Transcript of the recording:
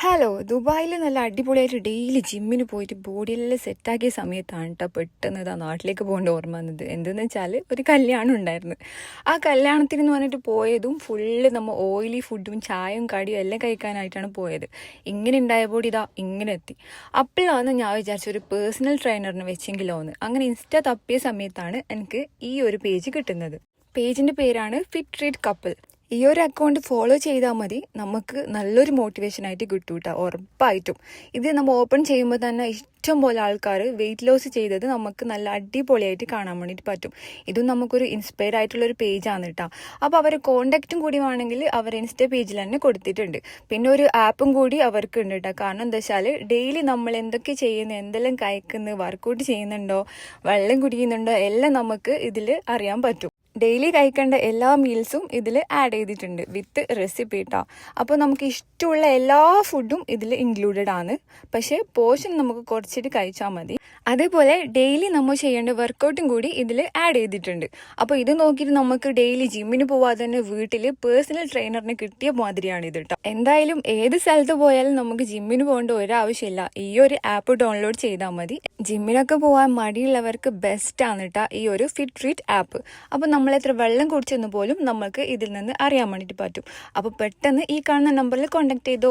Hello ദുബായിൽ നല്ല അടിപൊളിയായിട്ട് ഡെയിലി ജിമ്മിന് പോയിട്ട് ബോഡിയെല്ലാം സെറ്റാക്കിയ സമയത്താണ് കേട്ടോ പെട്ടെന്ന് ഇതാ നാട്ടിലേക്ക് പോകേണ്ട ഓർമ്മ വന്നത്. എന്തെന്ന് വെച്ചാൽ ഒരു കല്യാണം ഉണ്ടായിരുന്നു. ആ കല്യാണത്തിന് എന്ന് പറഞ്ഞിട്ട് പോയതും ഫുള്ള് നമ്മൾ ഓയിലി ഫുഡും ചായയും കടിയും എല്ലാം കഴിക്കാനായിട്ടാണ് പോയത്. ഇങ്ങനെ ഉണ്ടായ ബോഡി ഇതാ ഇങ്ങനെ എത്തി. അപ്പോഴാണ് ഞാൻ വിചാരിച്ച ഒരു പേഴ്സണൽ ട്രെയിനറിനെ വെച്ചെങ്കിലോ എന്ന്. അങ്ങനെ ഇൻസ്റ്റ തപ്പിയ സമയത്താണ് എനിക്ക് ഈ ഒരു പേജ് കിട്ടുന്നത്. പേജിൻ്റെ പേരാണ് ഫിറ്റ് ട്രീറ്റ് കപ്പിൾ. ഈ ഒരു അക്കൗണ്ട് ഫോളോ ചെയ്താൽ മതി, നമുക്ക് നല്ലൊരു മോട്ടിവേഷനായിട്ട് കിട്ടും കേട്ടോ, ഉറപ്പായിട്ടും. ഇത് നമ്മൾ ഓപ്പൺ ചെയ്യുമ്പോൾ തന്നെ ഇഷ്ടം പോലെ ആൾക്കാർ വെയിറ്റ് ലോസ് ചെയ്തത് നമുക്ക് നല്ല അടിപൊളിയായിട്ട് കാണാൻ വേണ്ടിയിട്ട് പറ്റും. ഇതും നമുക്കൊരു ഇൻസ്പയർ ആയിട്ടുള്ളൊരു പേജാണ് കേട്ടോ. അപ്പോൾ അവരെ കോണ്ടാക്റ്റും കൂടി വേണമെങ്കിൽ അവർ ഇൻസ്റ്റ പേജിൽ തന്നെ കൊടുത്തിട്ടുണ്ട്. പിന്നെ ഒരു ആപ്പും കൂടി അവർക്ക് ഉണ്ട് കേട്ടോ. കാരണം എന്താ വെച്ചാൽ ഡെയിലി നമ്മൾ എന്തൊക്കെ ചെയ്യുന്നു, എന്തെല്ലാം കഴിക്കുന്നു, വർക്കൗട്ട് ചെയ്യുന്നുണ്ടോ, വെള്ളം കുടിക്കുന്നുണ്ടോ എല്ലാം നമുക്ക് ഇതിൽ അറിയാൻ പറ്റും. ഡെയിലി കഴിക്കേണ്ട എല്ലാ മീൽസും ഇതിൽ ആഡ് ചെയ്തിട്ടുണ്ട് വിത്ത് റെസിപ്പി കേട്ടോ. അപ്പോൾ നമുക്ക് ഇഷ്ടമുള്ള എല്ലാ ഫുഡും ഇതിൽ ഇൻക്ലൂഡഡ് ആണ്. പക്ഷേ പോർഷൻ നമുക്ക് കുറച്ചിട്ട് കഴിച്ചാൽ മതി. അതേപോലെ ഡെയിലി നമ്മൾ ചെയ്യേണ്ട വർക്കൗട്ടും കൂടി ഇതിൽ ആഡ് ചെയ്തിട്ടുണ്ട്. അപ്പോൾ ഇത് നോക്കിയിട്ട് നമുക്ക് ഡെയിലി ജിമ്മിന് പോവാതെ തന്നെ വീട്ടിൽ പേഴ്സണൽ ട്രെയിനറിനെ കിട്ടിയ മാതിരിയാണ് ഇത് കേട്ടോ. എന്തായാലും ഏത് സ്ഥലത്ത് പോയാലും നമുക്ക് ജിമ്മിന് പോകേണ്ട ഒരാവശ്യമില്ല, ഈ ഒരു ആപ്പ് ഡൗൺലോഡ് ചെയ്താൽ മതി. ജിമ്മിനൊക്കെ പോകാൻ മടിയുള്ളവർക്ക് ബെസ്റ്റാണ് കേട്ടോ ഈ ഒരു ഫിറ്റ് ട്രീറ്റ് ആപ്പ്. അപ്പോൾ നമ്മൾ എത്ര വെള്ളം കുടിച്ചെന്ന് പോലും നമുക്ക് ഇതിൽ നിന്ന് അറിയാൻ വേണ്ടിയിട്ട് പറ്റും. അപ്പോൾ പെട്ടെന്ന് ഈ കാണുന്ന നമ്പറിൽ കോൺടാക്ട് ചെയ്തോ.